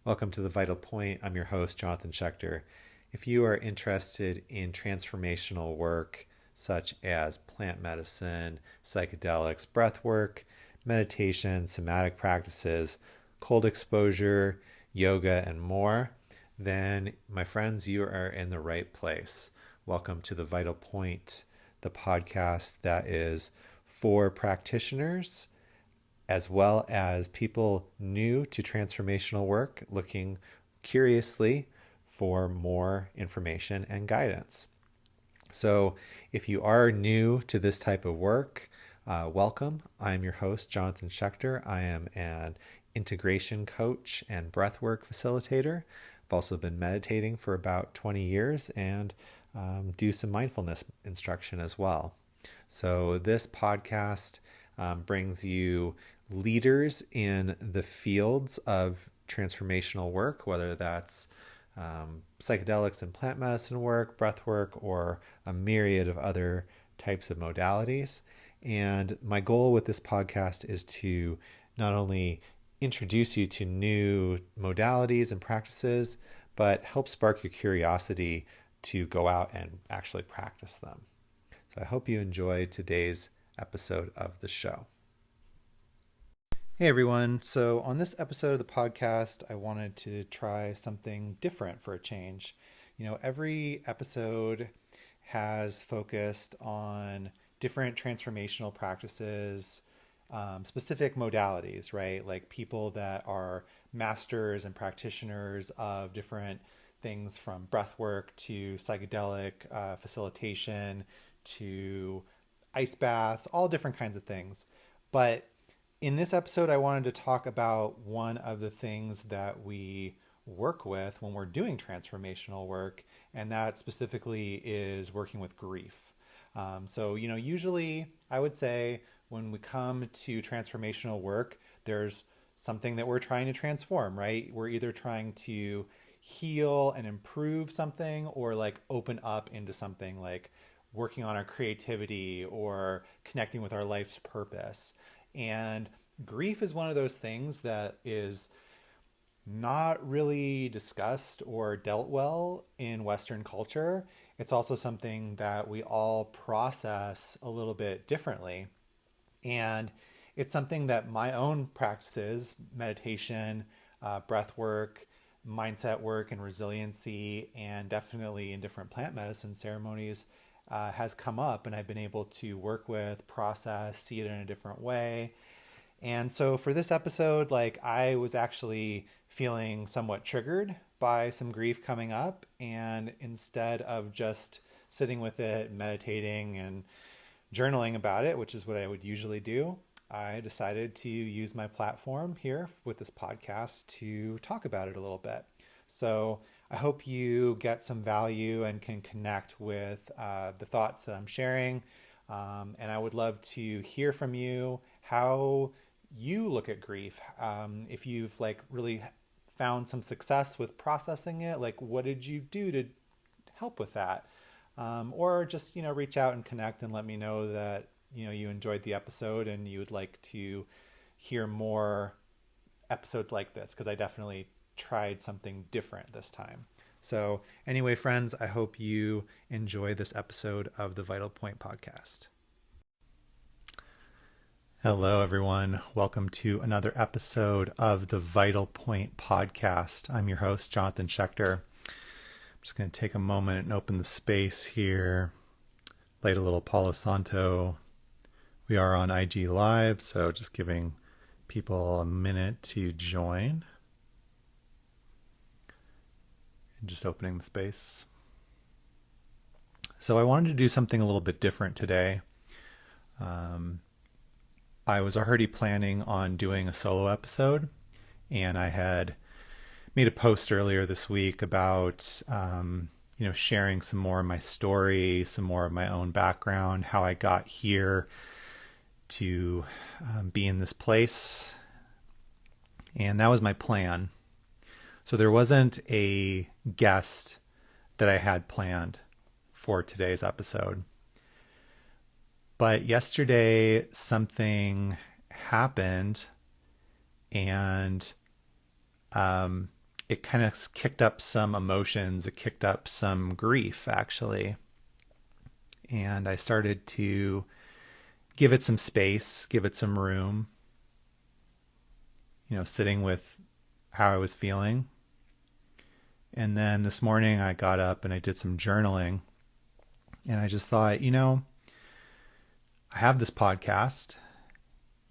Welcome to The Vital Point. I'm your host, Jonathan Schechter. If you are interested in transformational work such as plant medicine, psychedelics, breath work, meditation, somatic practices, cold exposure, yoga, and more, then my friends, you are in the right place. Welcome to The Vital Point, the podcast that is for practitioners as well as people new to transformational work looking curiously for more information and guidance. So, if you are new to this type of work, welcome. I'm your host, Jonathan Schechter. I am an integration coach and breathwork facilitator. I've also been meditating for about 20 years and do some mindfulness instruction as well. So, this podcast brings you leaders in the fields of transformational work, whether that's psychedelics and plant medicine work, breath work, or a myriad of other types of modalities. And my goal with this podcast is to not only introduce you to new modalities and practices, but help spark your curiosity to go out and actually practice them. So I hope you enjoy today's episode of the show. Hey everyone. So on this episode of the podcast, I wanted to try something different for a change. Every episode has focused on different transformational practices, specific modalities, right? Like people that are masters and practitioners of different things from breath work to psychedelic facilitation to ice baths, all different kinds of things. But in this episode, I wanted to talk about one of the things that we work with when we're doing transformational work, and that specifically is working with grief. Usually I would say when we come to transformational work, there's something that we're trying to transform, right? We're either trying to heal and improve something or like open up into something like working on our creativity or connecting with our life's purpose. And grief is one of those things that is not really discussed or dealt well in Western culture. It's also something that we all process a little bit differently. And it's something that my own practices, meditation, breath work, mindset work, and resiliency, and definitely in different plant medicine ceremonies, has come up, and I've been able to work with, process, see it in a different way. And so for this episode, I was actually feeling somewhat triggered by some grief coming up. And instead of just sitting with it, meditating and journaling about it, which is what I would usually do, I decided to use my platform here with this podcast to talk about it a little bit. So I hope you get some value and can connect with the thoughts that I'm sharing. And I would love to hear from you how you look at grief. If you've really found some success with processing it, what did you do to help with that? Or just, reach out and connect and let me know that, you enjoyed the episode and you would like to hear more episodes like this, because I definitely tried something different this time. So anyway, friends, I hope you enjoy this episode of the Vital Point podcast. Hello, everyone. Welcome to another episode of the Vital Point podcast. I'm your host, Jonathan Schechter. I'm just going to take a moment and open the space here, light a little Palo Santo. We are on IG Live, so just giving people a minute to join. And just opening the space. So I wanted to do something a little bit different today. I was already planning on doing a solo episode, and I had made a post earlier this week about, sharing some more of my story, some more of my own background, how I got here to be in this place. And that was my plan. So there wasn't a guest that I had planned for today's episode. But yesterday something happened, and it kind of kicked up some emotions. It kicked up some grief, actually. And I started to give it some space, give it some room, sitting with how I was feeling. And then this morning I got up and I did some journaling. And I just thought, I have this podcast.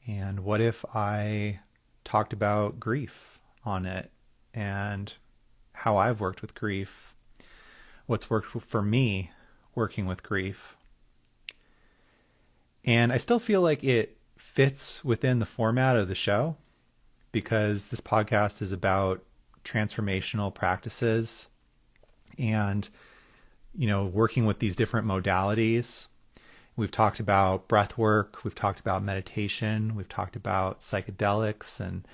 And what if I talked about grief on it and how I've worked with grief, what's worked for me working with grief. And I still feel like it fits within the format of the show because this podcast is about transformational practices and, working with these different modalities. We've talked about breath work. We've talked about meditation. We've talked about psychedelics and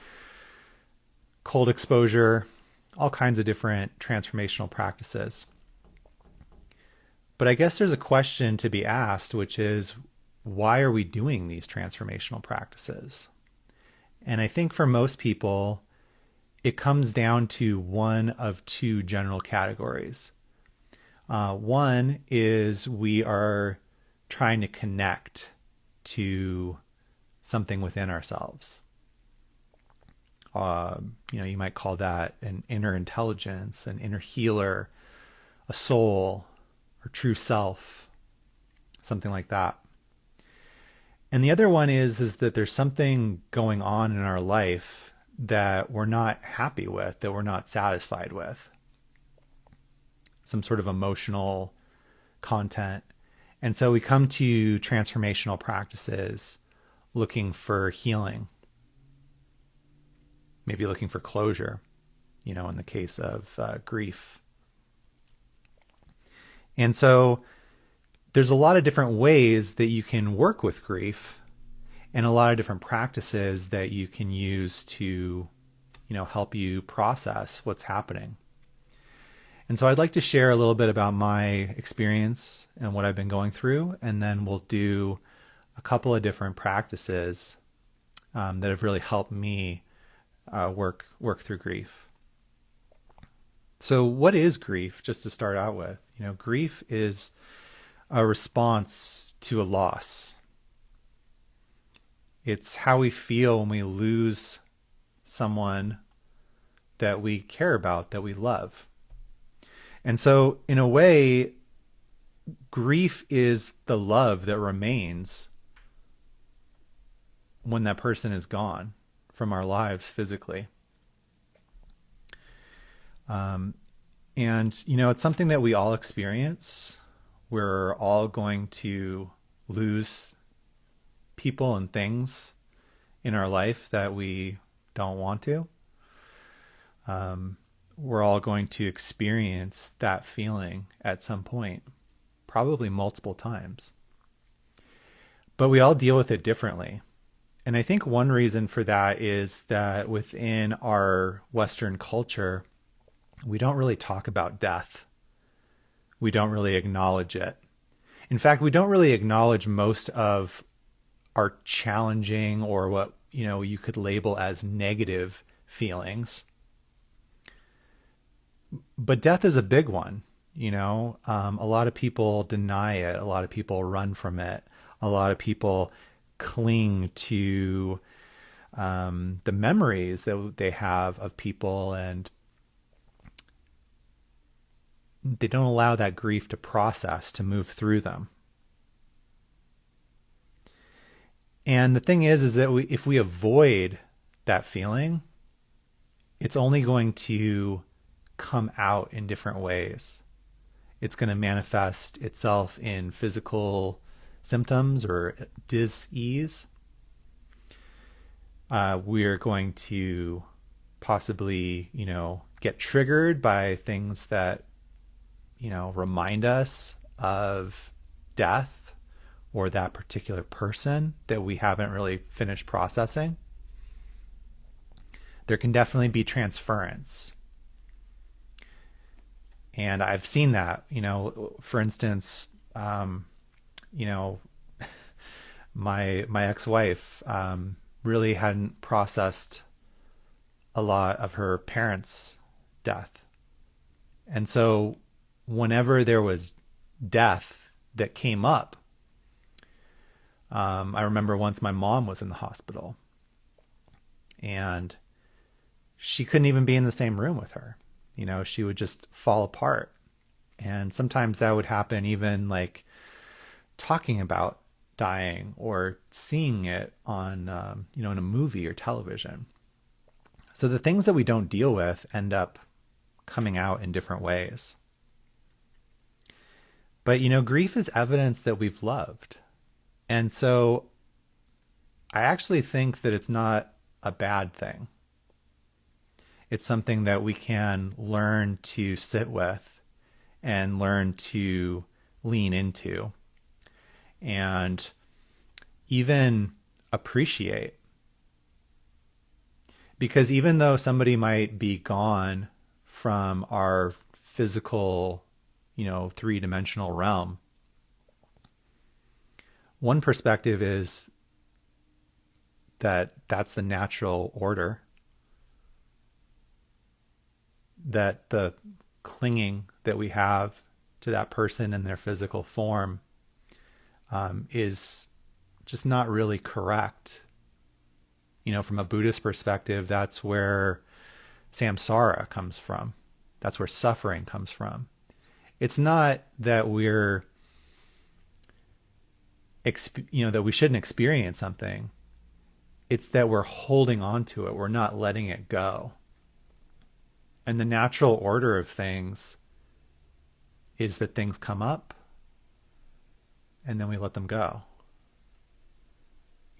cold exposure, all kinds of different transformational practices. But I guess there's a question to be asked, which is, why are we doing these transformational practices? And I think for most people, it comes down to one of two general categories. One is we are trying to connect to something within ourselves. You might call that an inner intelligence, an inner healer, a soul, or true self, something like that. And the other one is that there's something going on in our life that we're not happy with, that we're not satisfied with. Some sort of emotional content. And so we come to transformational practices looking for healing, maybe looking for closure, in the case of grief. And so there's a lot of different ways that you can work with grief and a lot of different practices that you can use to, help you process what's happening. And so I'd like to share a little bit about my experience and what I've been going through, and then we'll do a couple of different practices that have really helped me work through grief. So what is grief, just to start out with? Grief is a response to a loss. It's how we feel when we lose someone that we care about, that we love. And so in a way, grief is the love that remains when that person is gone from our lives physically. And, it's something that we all experience. We're all going to lose people and things in our life that we don't want to. We're all going to experience that feeling at some point, probably multiple times. But we all deal with it differently. And I think one reason for that is that within our Western culture, we don't really talk about death. We don't really acknowledge it. In fact, we don't really acknowledge most of our challenging or what, you could label as negative feelings. But death is a big one. A lot of people deny it. A lot of people run from it. A lot of people cling to the memories that they have of people, and they don't allow that grief to process, to move through them. And the thing is that if we avoid that feeling, it's only going to come out in different ways. It's going to manifest itself in physical symptoms or dis-ease. We're going to possibly, get triggered by things that, remind us of death or that particular person that we haven't really finished processing. There can definitely be transference. And I've seen that, for instance, my ex-wife really hadn't processed a lot of her parents' death. And so whenever there was death that came up, I remember once my mom was in the hospital and she couldn't even be in the same room with her. You know, she would just fall apart. And sometimes that would happen even like talking about dying or seeing it on, in a movie or television. So the things that we don't deal with end up coming out in different ways. But, grief is evidence that we've loved. And so I actually think that it's not a bad thing. It's something that we can learn to sit with and learn to lean into and even appreciate. Because even though somebody might be gone from our physical, three-dimensional realm, one perspective is that that's the natural order, that the clinging that we have to that person in their physical form is just not really correct. From a Buddhist perspective, that's where samsara comes from. That's where suffering comes from. It's not that we're, that we shouldn't experience something. It's that we're holding on to it. We're not letting it go. And the natural order of things is that things come up and then we let them go.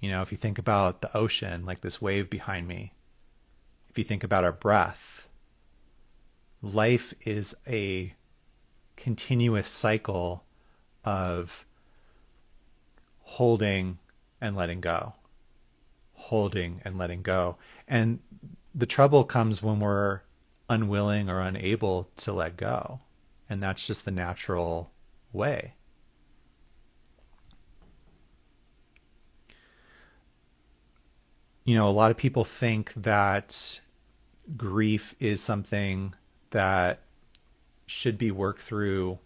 If you think about the ocean, like this wave behind me, if you think about our breath, life is a continuous cycle of holding and letting go, holding and letting go. And the trouble comes when we're unwilling or unable to let go. And that's just the natural way. A lot of people think that grief is something that should be worked through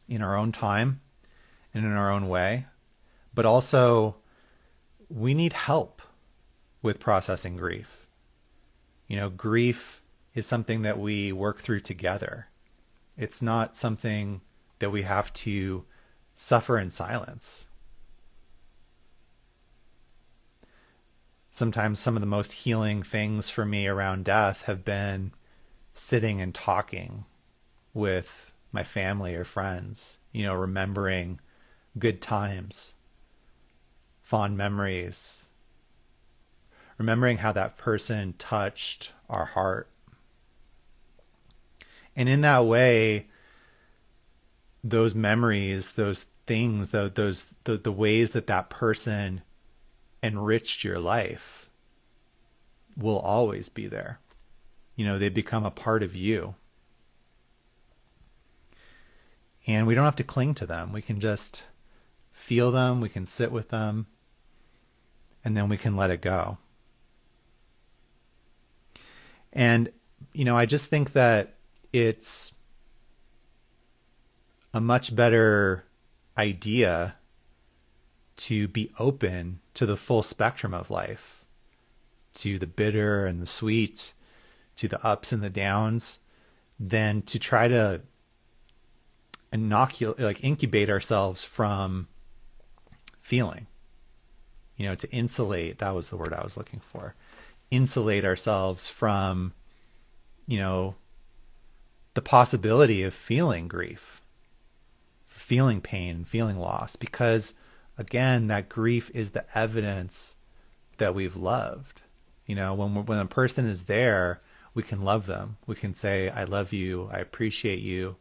in our own time and in our own way. But also, we need help with processing grief. Grief is something that we work through together. It's not something that we have to suffer in silence. Sometimes some of the most healing things for me around death have been sitting and talking with my family or friends, remembering good times, fond memories, remembering how that person touched our heart. And in that way, those memories, those things, the ways that person enriched your life will always be there. They become a part of you. And we don't have to cling to them. We can just feel them, we can sit with them, and then we can let it go. And, I just think that it's a much better idea to be open to the full spectrum of life, to the bitter and the sweet, to the ups and the downs, than to try to incubate ourselves from feeling, to insulate. That was the word I was looking for. Insulate ourselves from, the possibility of feeling grief, feeling pain, feeling loss, because again, that grief is the evidence that we've loved. When a person is there, we can love them. We can say, I love you, I appreciate you.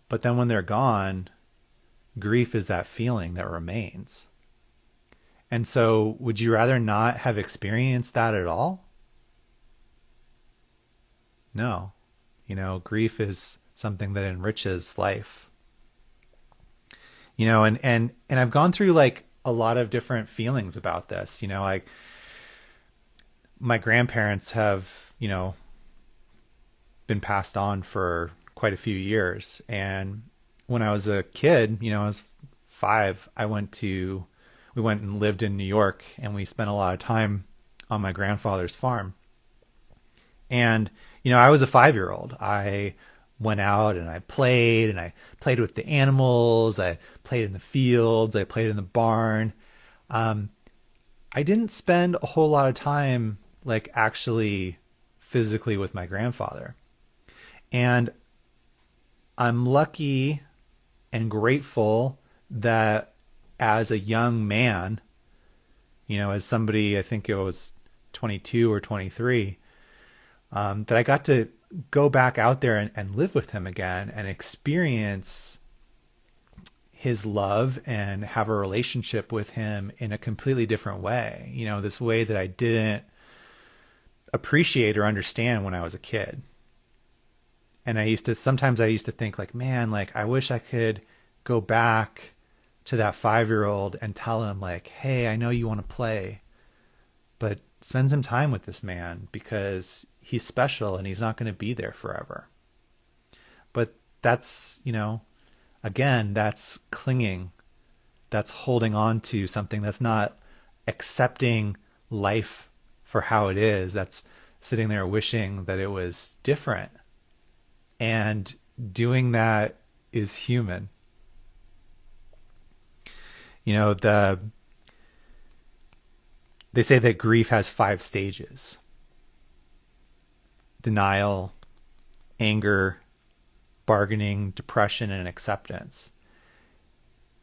But then when they're gone, grief is that feeling that remains. And so would you rather not have experienced that at all? No. Grief is something that enriches life. And I've gone through like a lot of different feelings about this, like my grandparents have, been passed on for quite a few years. And when I was a kid, I was 5, we went and lived in New York, and we spent a lot of time on my grandfather's farm. And, I was a 5-year old. I went out and I played with the animals. I played in the fields. I played in the barn. I didn't spend a whole lot of time like actually physically with my grandfather. And I'm lucky and grateful that as a young man, as somebody, I think it was 22 or 23, that I got to go back out there and live with him again and experience his love and have a relationship with him in a completely different way. This way that I didn't appreciate or understand when I was a kid. And sometimes I used to think like, man, like I wish I could go back to that 5-year-old and tell him like, hey, I know you want to play, but spend some time with this man because he's special and he's not going to be there forever. But that's, again, that's clinging. That's holding on to something. That's not accepting life for how it is. That's sitting there wishing that it was different. And doing that is human. They say that grief has 5 stages: denial, anger, bargaining, depression, and acceptance.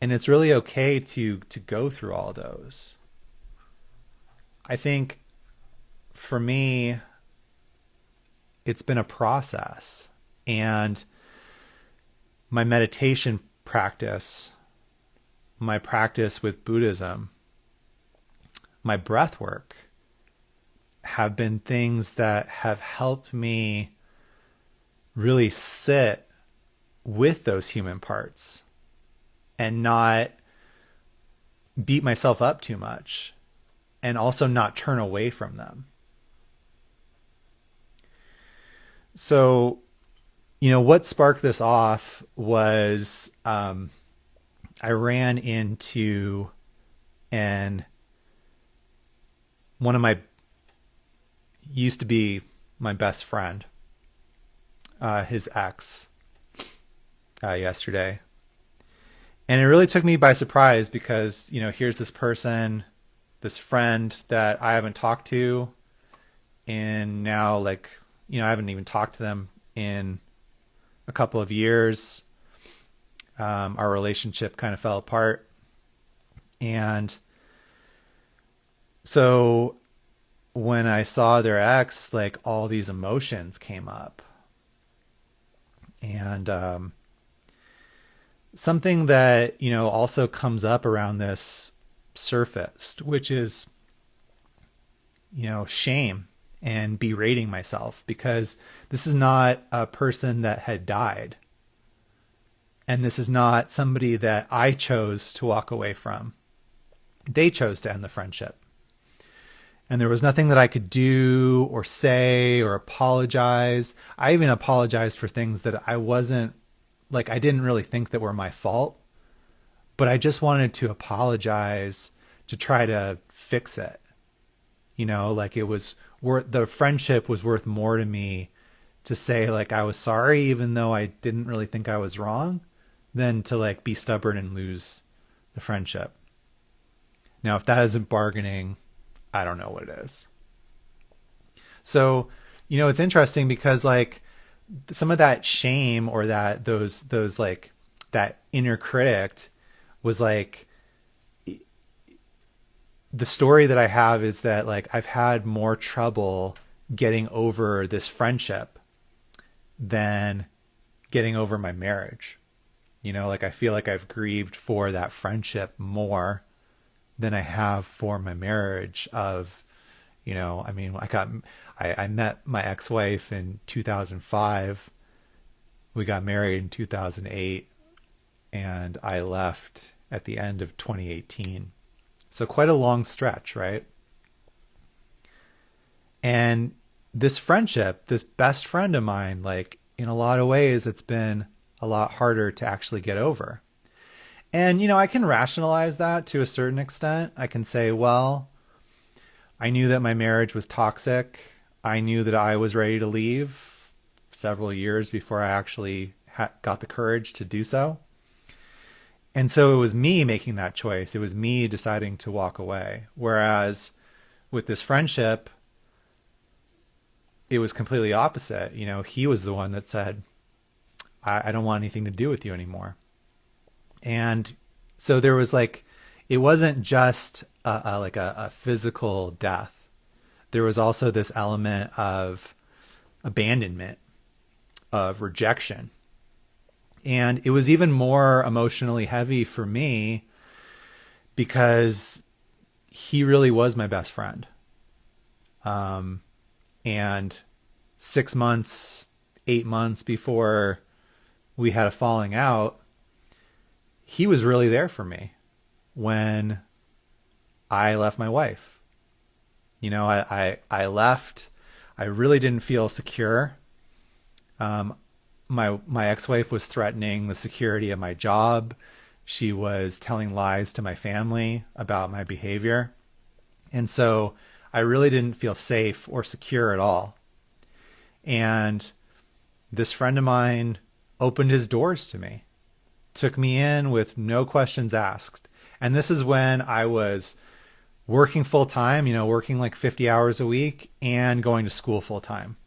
And it's really okay to go through all those. I think for me, it's been a process. And my meditation practice, my practice with Buddhism, my breath work have been things that have helped me really sit with those human parts and not beat myself up too much, and also not turn away from them. So, what sparked this off was I ran into one of my used to be my best friend, his ex, yesterday. And it really took me by surprise because, here's this person, this friend that I haven't talked to in now, I haven't even talked to them in a couple of years. Our relationship kind of fell apart. And so when I saw their ex, all these emotions came up. And something that, also comes up around this surfaced, which is, shame and berating myself, because this is not a person that had died. And this is not somebody that I chose to walk away from. They chose to end the friendship. And there was nothing that I could do or say or apologize. I even apologized for things that I didn't really think that were my fault. But I just wanted to apologize to try to fix it. The friendship was worth more to me to say I was sorry, even though I didn't really think I was wrong, than to be stubborn and lose the friendship. Now, if that isn't bargaining, I don't know what it is. So, it's interesting because some of that shame or that those that inner critic was the story that I have is that I've had more trouble getting over this friendship than getting over my marriage. I feel like I've grieved for that friendship more than I have for my marriage of, I met my ex-wife in 2005. We got married in 2008, and I left at the end of 2018. So quite a long stretch, right? And this friendship, this best friend of mine, like in a lot of ways, it's been a lot harder to actually get over. And, I can rationalize that to a certain extent. I can say, well, I knew that my marriage was toxic. I knew that I was ready to leave several years before I actually got the courage to do so. And so it was me making that choice. It was me deciding to walk away. Whereas with this friendship, it was completely opposite. He was the one that said, I don't want anything to do with you anymore. And so there was like, it wasn't just a physical death. There was also this element of abandonment, of rejection. And it was even more emotionally heavy for me because he really was my best friend. And 6 months, 8 months before we had a falling out, he was really there for me when I left my wife. I left. I really didn't feel secure. My ex-wife was threatening the security of my job. She was telling lies to my family about my behavior. And so I really didn't feel safe or secure at all. And this friend of mine opened his doors to me, took me in with no questions asked. And this is when I was working full time, working like 50 hours a week and going to school full time.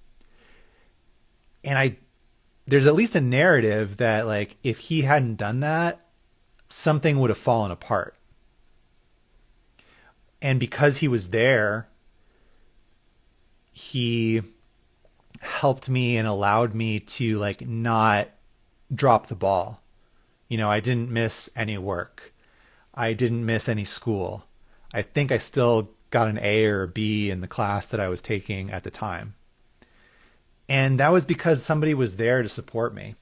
And there's at least a narrative that like, if he hadn't done that, something would have fallen apart. And because he was there, he helped me and allowed me to like not drop the ball. I didn't miss any work. I didn't miss any school. I think I still got an A or a B in the class that I was taking at the time. And that was because somebody was there to support me.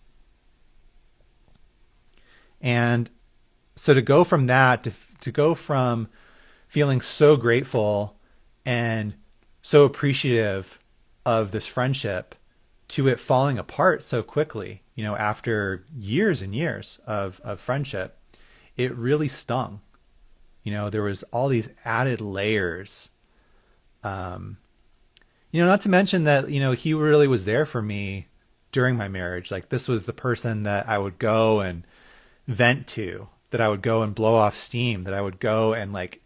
And so to go from that, to go from feeling so grateful and so appreciative of this friendship to it falling apart so quickly, after years and years of friendship, it really stung. There was all these added layers. Not to mention that, he really was there for me during my marriage. Like this was the person that I would go and vent to, that I would go and blow off steam, that I would go and like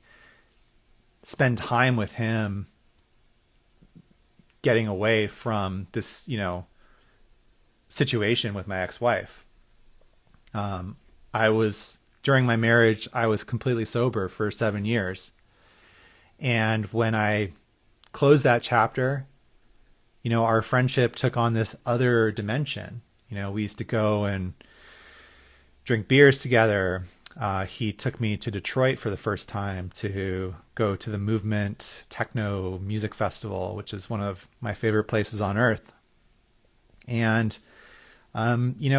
spend time with him getting away from this, situation with my ex-wife. During my marriage, I was completely sober for 7 years. And when I closed that chapter, our friendship took on this other dimension. We used to go and drink beers together. He took me to Detroit for the first time to go to the Movement Techno Music Festival, which is one of my favorite places on earth. And,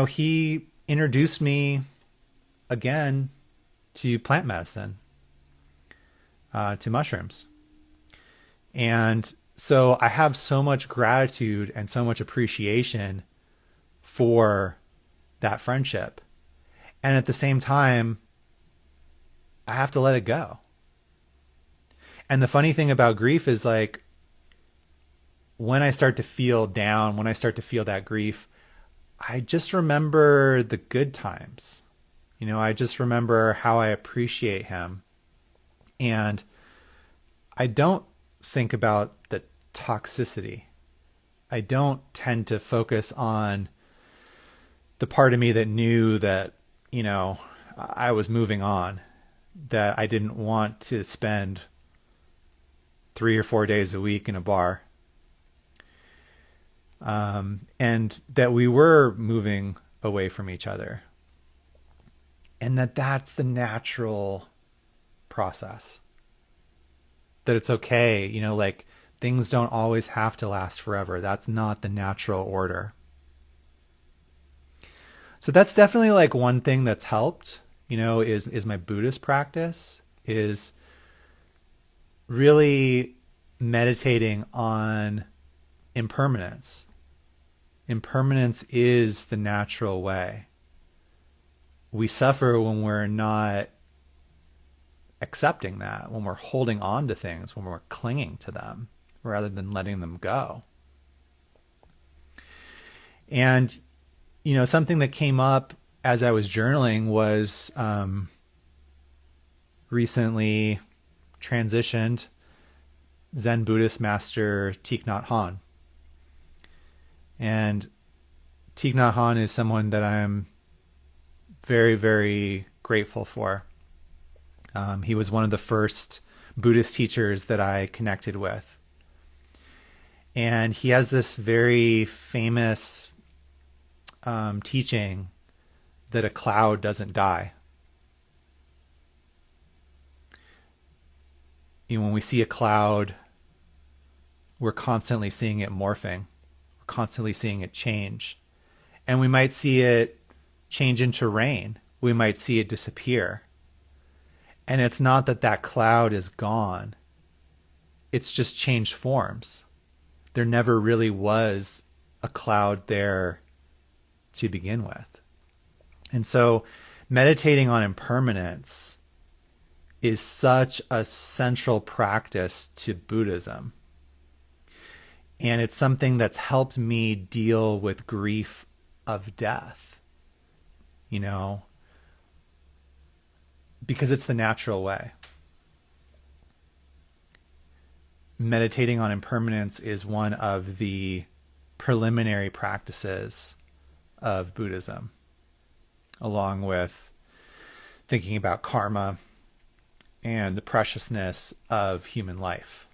he introduced me again to plant medicine, to mushrooms. And so I have so much gratitude and so much appreciation for that friendship. And at the same time, I have to let it go. And the funny thing about grief is like, when I start to feel down, when I start to feel that grief, I just remember the good times. I just remember how I appreciate him. And I don't think about the toxicity. I don't tend to focus on the part of me that knew that, I was moving on, that I didn't want to spend 3 or 4 days a week in a bar. And that we were moving away from each other. And that's the natural process. That it's okay, like things don't always have to last forever. That's not the natural order. So that's definitely like one thing that's helped, is my Buddhist practice, is really meditating on impermanence. Impermanence is the natural way. We suffer when we're not accepting that, when we're holding on to things, when we're clinging to them rather than letting them go. And, something that came up as I was journaling was recently transitioned Zen Buddhist master Thich Nhat Hanh. And Thich Nhat Hanh is someone that I'm very, very grateful for. He was one of the first Buddhist teachers that I connected with. And he has this very famous teaching that a cloud doesn't die. When we see a cloud, we're constantly seeing it morphing. We're constantly seeing it change. And we might see it change into rain. We might see it disappear. And it's not that that cloud is gone. It's just changed forms. There never really was a cloud there to begin with. And so meditating on impermanence is such a central practice to Buddhism. And it's something that's helped me deal with grief of death, because it's the natural way. Meditating on impermanence is one of the preliminary practices of Buddhism, along with thinking about karma and the preciousness of human life.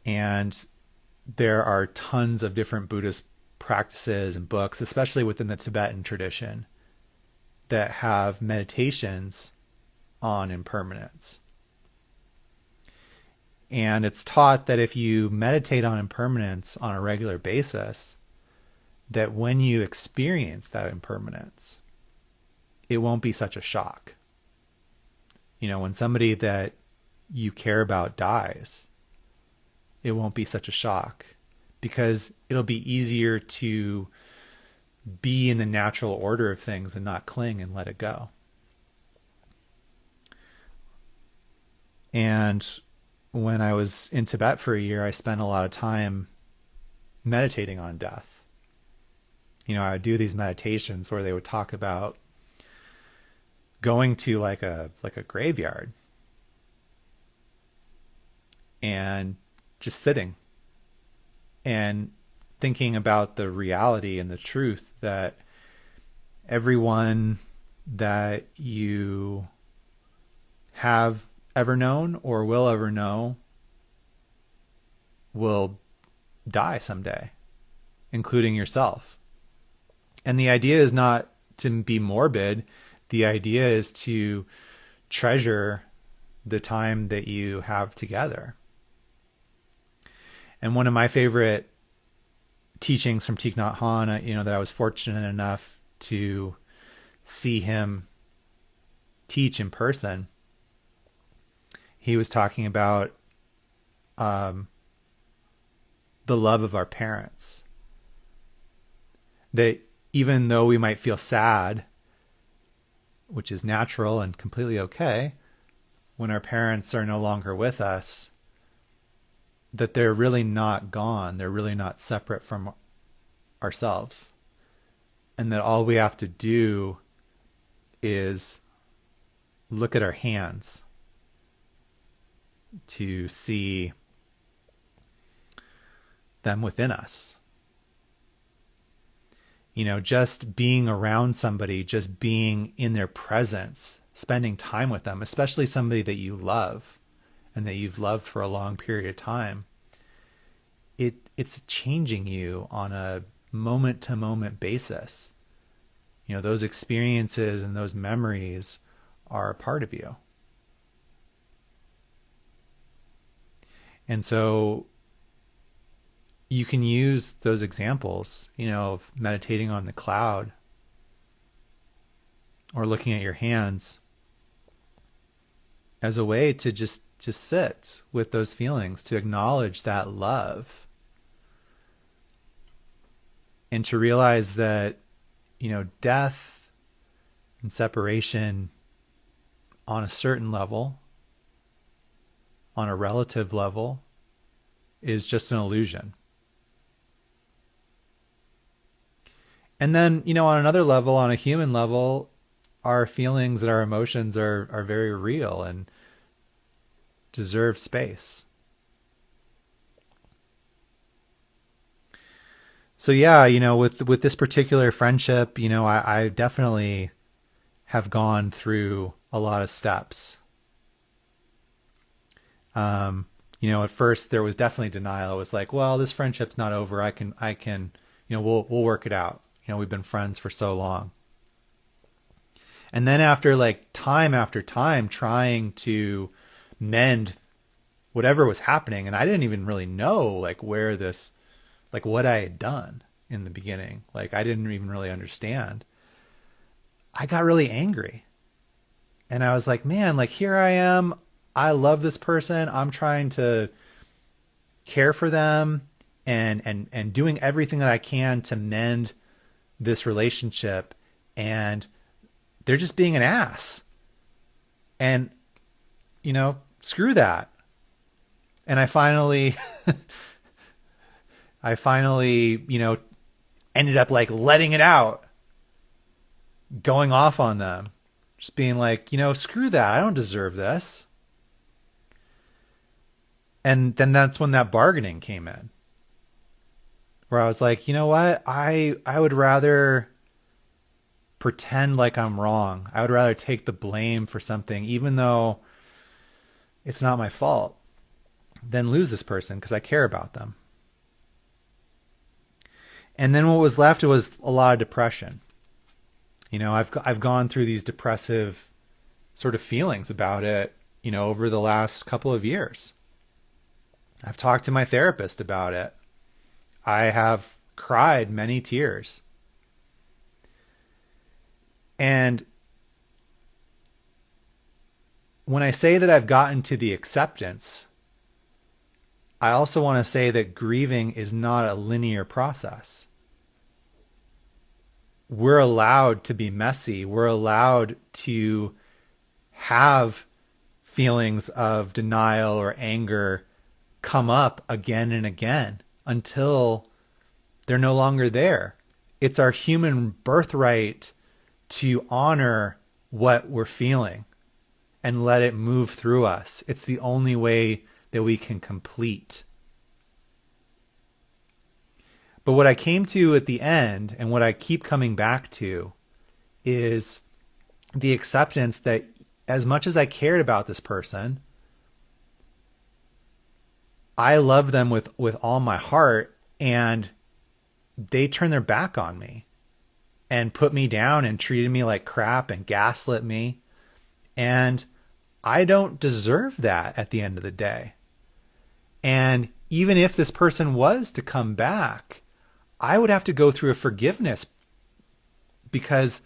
And there are tons of different Buddhist practices and books, especially within the Tibetan tradition, that have meditations on impermanence. And it's taught that if you meditate on impermanence on a regular basis, that when you experience that impermanence, it won't be such a shock. When somebody that you care about dies, it won't be such a shock because it'll be easier to be in the natural order of things and not cling and let it go. And when I was in Tibet for a year, I spent a lot of time meditating on death. I would do these meditations where they would talk about going to like a graveyard and just sitting and thinking about the reality and the truth that everyone that you have ever known or will ever know will die someday, including yourself. And the idea is not to be morbid. The idea is to treasure the time that you have together. And one of my favorite teachings from Thich Nhat Hanh, that I was fortunate enough to see him teach in person, he was talking about the love of our parents. That even though we might feel sad, which is natural and completely okay, when our parents are no longer with us, that they're really not gone. They're really not separate from ourselves. And that all we have to do is look at our hands to see them within us. Just being around somebody, just being in their presence, spending time with them, especially somebody that you love and that you've loved for a long period of time, it's changing you on a moment-to-moment basis. Those experiences and those memories are a part of you. And so you can use those examples, of meditating on the cloud or looking at your hands as a way to just sit with those feelings, to acknowledge that love, and to realize that, death and separation on a certain level, on a relative level, is just an illusion. And then, on another level, on a human level, our feelings and our emotions are very real and deserve space. So yeah, with this particular friendship, I definitely have gone through a lot of steps. At first there was definitely denial. It was like, well, this friendship's not over. I can, we'll work it out. We've been friends for so long. And then after time after time trying to mend whatever was happening, and I didn't even really know where this, what I had done in the beginning. I didn't even really understand. I got really angry. And I was like, man, here I am. I love this person. I'm trying to care for them and doing everything that I can to mend this relationship. And they're just being an ass. And, screw that. And I finally, ended up letting it out, going off on them, just being screw that. I don't deserve this. And then that's when that bargaining came in, where I was like, you know what? I would rather pretend like I'm wrong. I would rather take the blame for something, even though it's not my fault, than lose this person because I care about them. And then what was left was a lot of depression. I've gone through these depressive sort of feelings about it, over the last couple of years. I've talked to my therapist about it. I have cried many tears. And when I say that I've gotten to the acceptance, I also want to say that grieving is not a linear process. We're allowed to be messy. We're allowed to have feelings of denial or anger come up again and again until they're no longer there. It's our human birthright to honor what we're feeling and let it move through us. It's the only way that we can complete. But what I came to at the end, and what I keep coming back to, is the acceptance that as much as I cared about this person, I love them with all my heart, and they turned their back on me and put me down and treated me like crap and gaslit me. And I don't deserve that at the end of the day. And even if this person was to come back, I would have to go through a forgiveness, because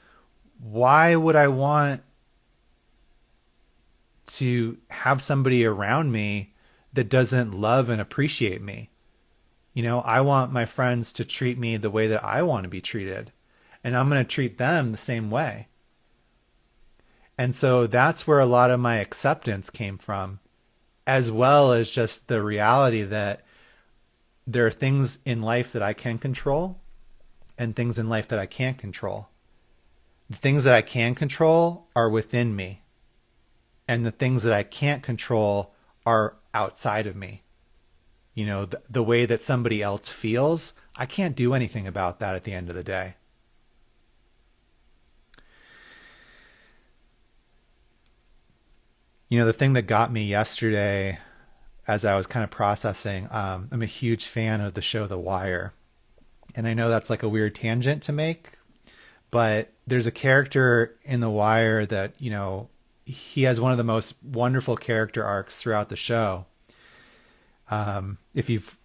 why would I want to have somebody around me that doesn't love and appreciate me? I want my friends to treat me the way that I want to be treated, and I'm going to treat them the same way. And so that's where a lot of my acceptance came from, as well as just the reality that there are things in life that I can control and things in life that I can't control. The things that I can control are within me, and the things that I can't control are outside of me. The way that somebody else feels, I can't do anything about that at the end of the day. The thing that got me yesterday, as I was kind of processing, I'm a huge fan of the show The Wire. And I know that's a weird tangent to make, but there's a character in The Wire that, he has one of the most wonderful character arcs throughout the show. If you've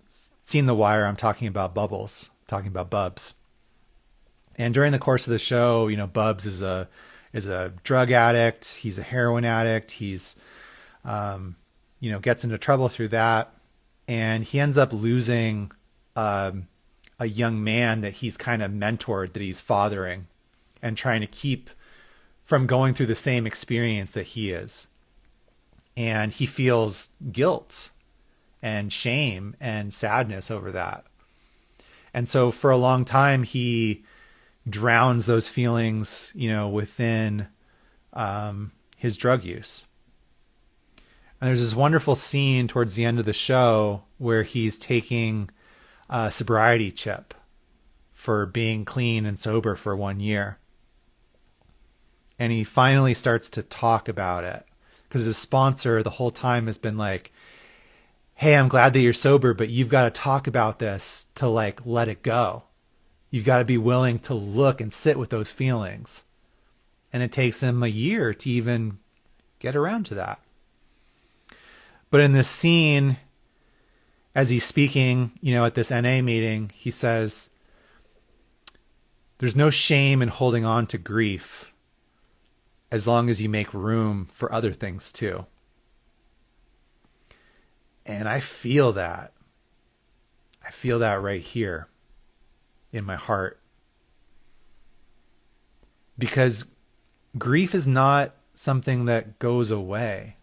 seen The Wire, I'm talking about Bubbles, talking about Bubs. And during the course of the show, Bubs is a drug addict. He's a heroin addict. He's gets into trouble through that. And he ends up losing a young man that he's kind of mentored, that he's fathering and trying to keep from going through the same experience that he is. And he feels guilt and shame and sadness over that. And so for a long time, he drowns those feelings, within his drug use. And there's this wonderful scene towards the end of the show where he's taking a sobriety chip for being clean and sober for 1 year. And he finally starts to talk about it because his sponsor the whole time has been like, hey, I'm glad that you're sober, but you've got to talk about this to like let it go. You've got to be willing to look and sit with those feelings. And it takes him a year to even get around to that. But in this scene, as he's speaking, at this NA meeting, he says, there's no shame in holding on to grief as long as you make room for other things too. And I feel that. I feel that right here in my heart. Because grief is not something that goes away.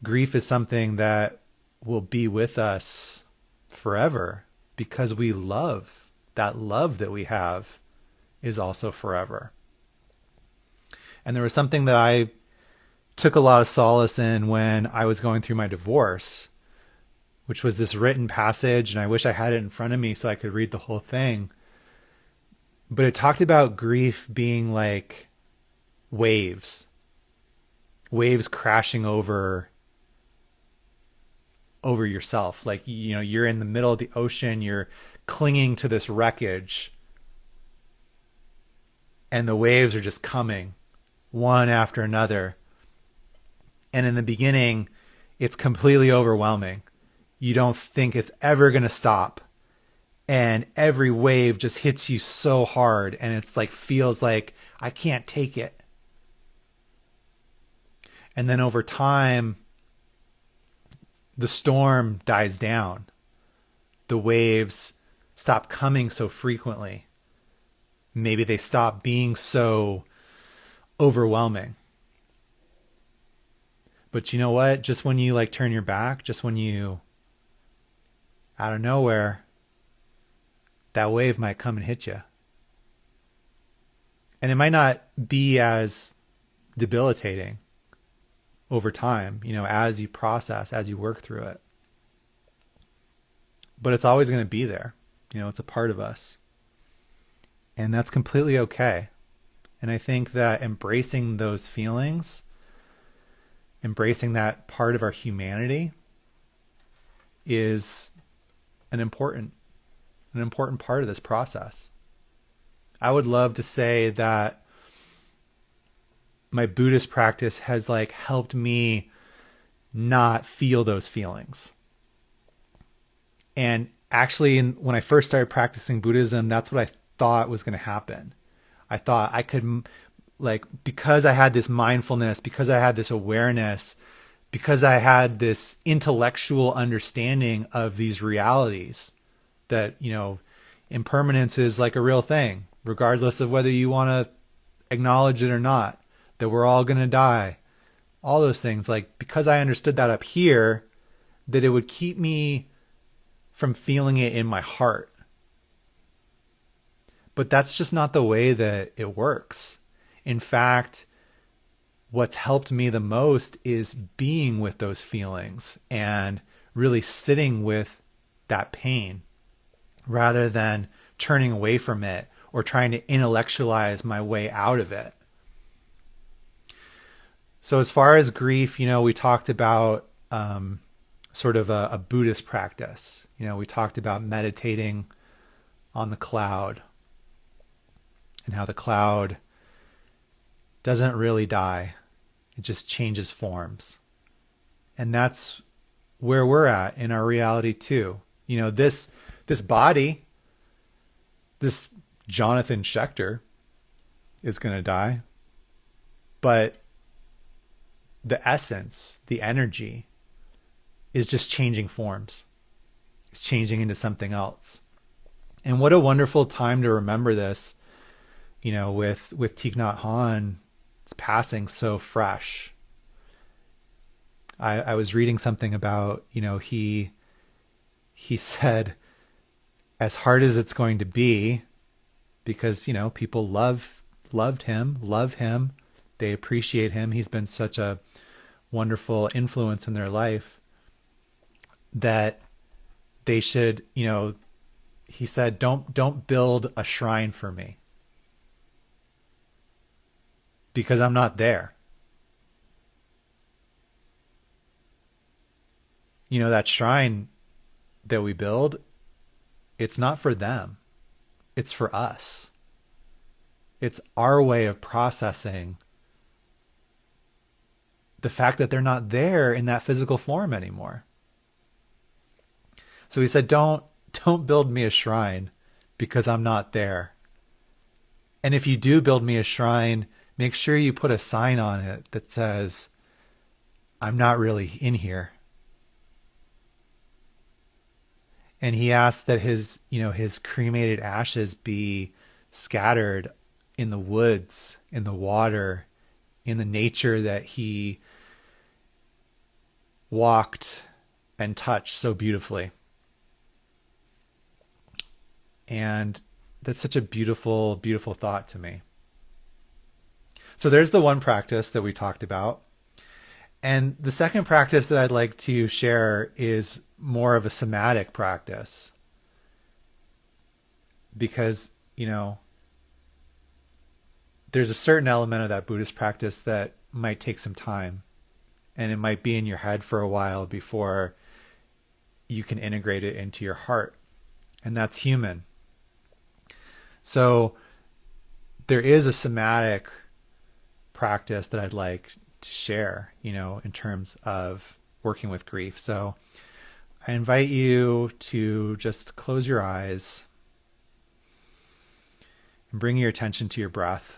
Grief is something that will be with us forever because we love. That love that we have is also forever. And there was something that I took a lot of solace in when I was going through my divorce, which was this written passage, and I wish I had it in front of me so I could read the whole thing. But it talked about grief being like waves crashing over yourself. Like, you're in the middle of the ocean, you're clinging to this wreckage, and the waves are just coming one after another. And in the beginning, it's completely overwhelming. You don't think it's ever going to stop. And every wave just hits you so hard, and it's like, feels like I can't take it. And then over time, the storm dies down. The waves stop coming so frequently. Maybe they stop being so overwhelming. But you know what? Just when you like turn your back, just when you, out of nowhere, that wave might come and hit you. And it might not be as debilitating over time, as you process, as you work through it. But it's always going to be there. It's a part of us. And that's completely okay. And I think that embracing those feelings, embracing that part of our humanity, is an important part of this process. I would love to say that my Buddhist practice has like helped me not feel those feelings. And actually, when I first started practicing Buddhism, that's what I thought was going to happen. I thought I could, like, because I had this mindfulness, because I had this awareness, because I had this intellectual understanding of these realities, that, impermanence is like a real thing, regardless of whether you want to acknowledge it or not, that we're all going to die, all those things. Like, because I understood that up here, that it would keep me from feeling it in my heart. But that's just not the way that it works. In fact, what's helped me the most is being with those feelings and really sitting with that pain rather than turning away from it or trying to intellectualize my way out of it. So as far as grief, we talked about sort of a Buddhist practice. We talked about meditating on the cloud and how the cloud doesn't really die. It just changes forms. And that's where we're at in our reality too. This body, this Jonathan Schechter, is going to die. But the essence, the energy is just changing forms. It's changing into something else. And what a wonderful time to remember this, with Thich Nhat Hanh's passing so fresh. I was reading something about, he said, as hard as it's going to be, because, people love him. They appreciate him. He's been such a wonderful influence in their life that they should, he said, don't build a shrine for me because I'm not there. That shrine that we build, it's not for them. It's for us. It's our way of processing the fact that they're not there in that physical form anymore. So he said, don't build me a shrine because I'm not there. And if you do build me a shrine, make sure you put a sign on it that says, I'm not really in here. And he asked that his cremated ashes be scattered in the woods, in the water, in the nature that he walked and touched so beautifully. And that's such a beautiful, beautiful thought to me. So there's the one practice that we talked about. And the second practice that I'd like to share is more of a somatic practice. Because, there's a certain element of that Buddhist practice that might take some time. And it might be in your head for a while before you can integrate it into your heart. And that's human. So there is a somatic practice that I'd like to share, in terms of working with grief. So I invite you to just close your eyes and bring your attention to your breath.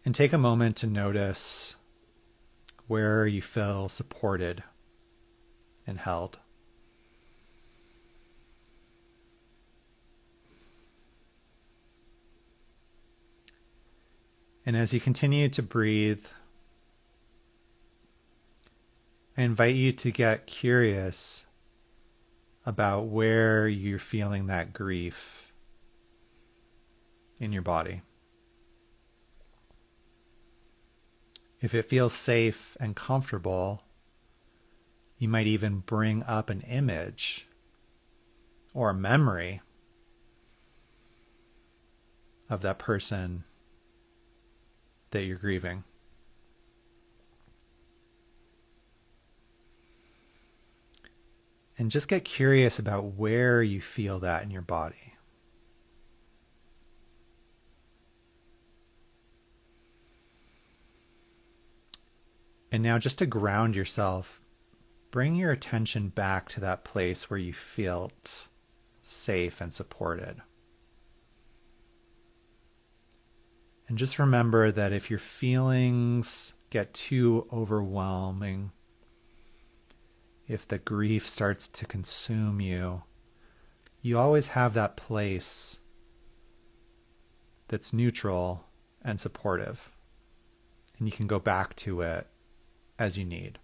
And take a moment to notice where you feel supported and held. And as you continue to breathe, I invite you to get curious about where you're feeling that grief in your body. If it feels safe and comfortable, you might even bring up an image or a memory of that person that you're grieving. And just get curious about where you feel that in your body. And now, just to ground yourself, bring your attention back to that place where you felt safe and supported. And just remember that if your feelings get too overwhelming, if the grief starts to consume you, you always have that place that's neutral and supportive. And you can go back to it as you need.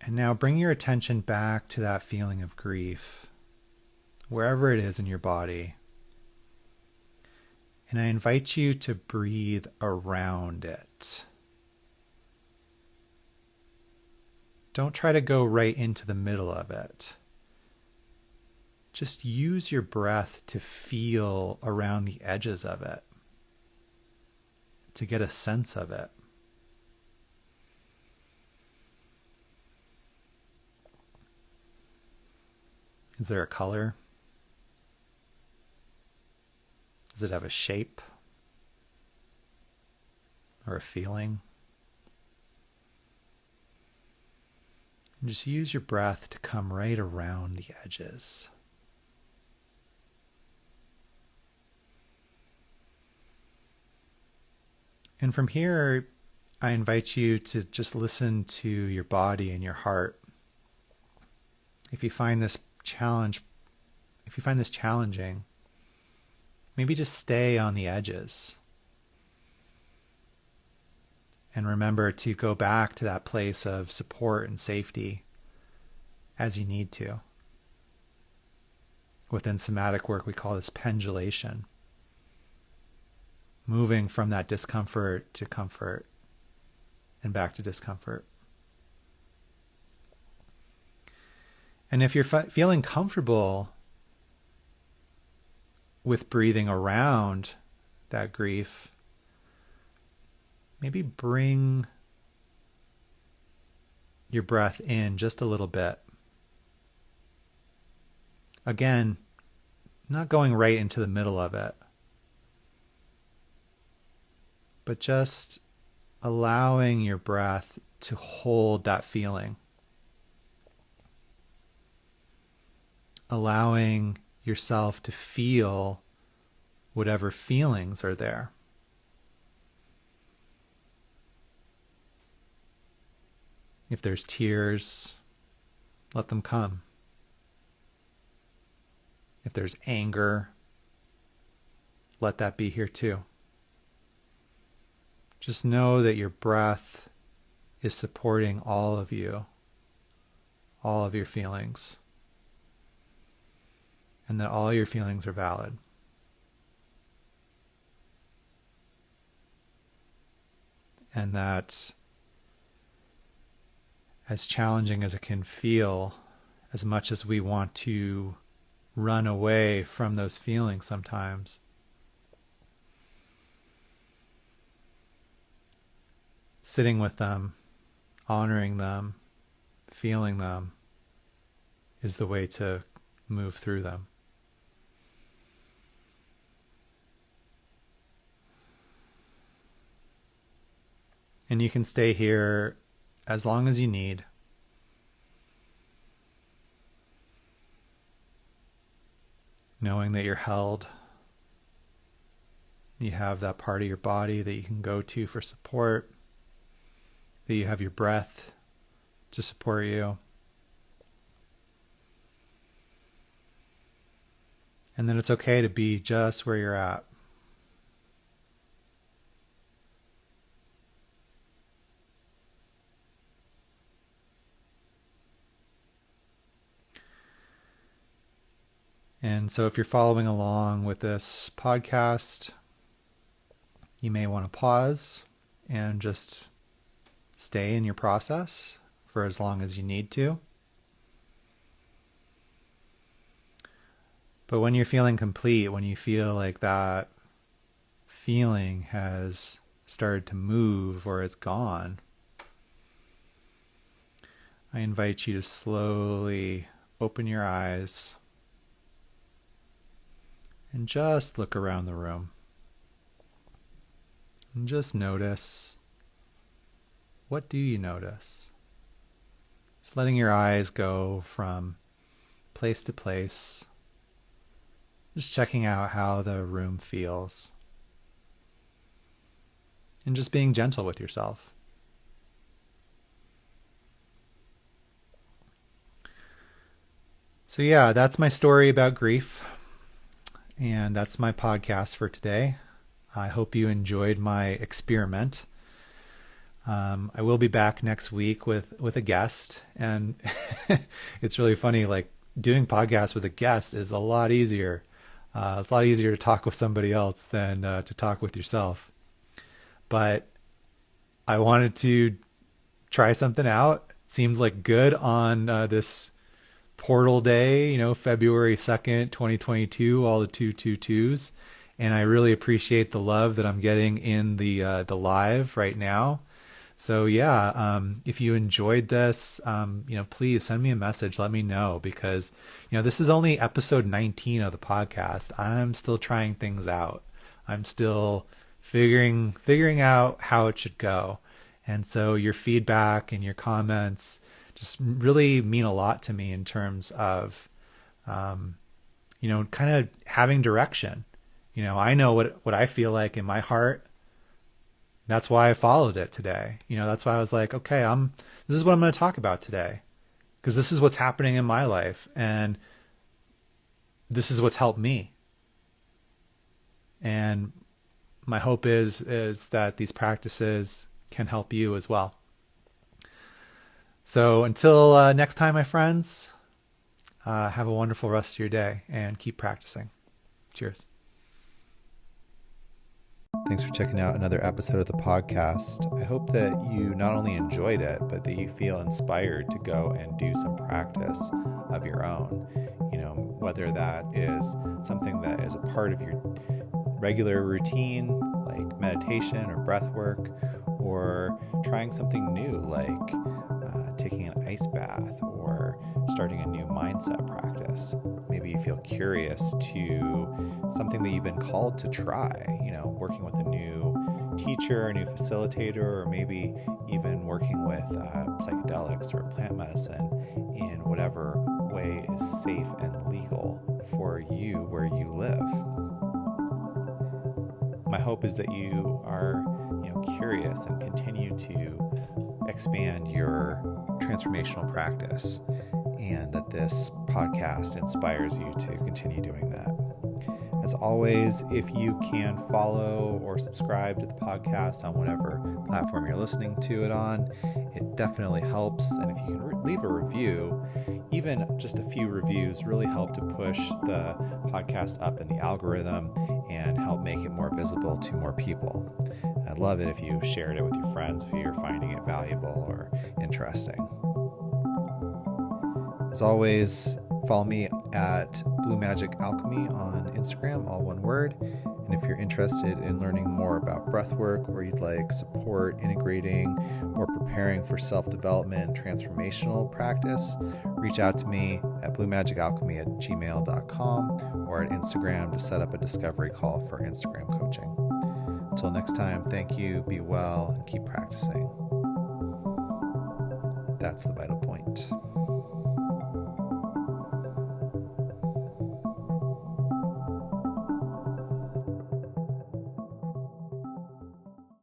And now bring your attention back to that feeling of grief, wherever it is in your body. And I invite you to breathe around it. Don't try to go right into the middle of it. Just use your breath to feel around the edges of it, to get a sense of it. Is there a color? Does it have a shape or a feeling? And just use your breath to come right around the edges. And from here, I invite you to just listen to your body and your heart. If you find this challenging, maybe just stay on the edges. And remember to go back to that place of support and safety as you need to. Within somatic work, we call this pendulation. Moving from that discomfort to comfort and back to discomfort. And if you're feeling comfortable with breathing around that grief, maybe bring your breath in just a little bit. Again, not going right into the middle of it, but just allowing your breath to hold that feeling. Allowing yourself to feel whatever feelings are there. If there's tears, let them come. If there's anger, let that be here too. Just know that your breath is supporting all of you, all of your feelings, and that all your feelings are valid. And that as challenging as it can feel, as much as we want to run away from those feelings sometimes, sitting with them, honoring them, feeling them is the way to move through them. And you can stay here as long as you need. Knowing that you're held. You have that part of your body that you can go to for support. That you have your breath to support you. And then it's okay to be just where you're at. And so if you're following along with this podcast, you may want to pause and just stay in your process for as long as you need to. But when you're feeling complete, when you feel like that feeling has started to move or it's gone, I invite you to slowly open your eyes and just look around the room. And just notice, what do you notice? Just letting your eyes go from place to place. Just checking out how the room feels. And just being gentle with yourself. So yeah, that's my story about grief. And that's my podcast for today. I hope you enjoyed my experiment. I will be back next week with a guest. And it's really funny, like doing podcasts with a guest is a lot easier. It's a lot easier to talk with somebody else than to talk with yourself. But I wanted to try something out. It seemed like good on this portal day, February 2nd, 2022, all the 222s. And I really appreciate the love that I'm getting in the live right now. So yeah, if you enjoyed this, please send me a message. Let me know, because, this is only episode 19 of the podcast. I'm still trying things out. I'm still figuring out how it should go. And so your feedback and your comments just really mean a lot to me in terms of, kind of having direction. I know what I feel like in my heart. That's why I followed it today. That's why I was like, okay, this is what I'm going to talk about today, because this is what's happening in my life, and this is what's helped me. And my hope is that these practices can help you as well. So until next time, my friends, have a wonderful rest of your day and keep practicing. Cheers. Thanks for checking out another episode of the podcast. I hope that you not only enjoyed it, but that you feel inspired to go and do some practice of your own. Whether that is something that is a part of your regular routine, like meditation or breath work, or trying something new, like taking an ice bath or starting a new mindset practice. Maybe you feel curious to something that you've been called to try, working with a new teacher, a new facilitator, or maybe even working with psychedelics or plant medicine in whatever way is safe and legal for you where you live. My hope is that you are, curious and continue to expand your transformational practice, and that this podcast inspires you to continue doing that. As always, if you can follow or subscribe to the podcast on whatever platform you're listening to it on, it definitely helps. And if you can leave a review, even just a few reviews really help to push the podcast up in the algorithm and help make it more visible to more people. I'd love it if you shared it with your friends if you're finding it valuable or interesting. As always, follow me at Blue Magic Alchemy on Instagram, all one word. And if you're interested in learning more about breathwork, or you'd like support integrating or preparing for self-development and transformational practice, reach out to me at bluemagicalchemy@gmail.com or at Instagram to set up a discovery call for Instagram coaching. Until next time, thank you, be well, and keep practicing. That's the vital point.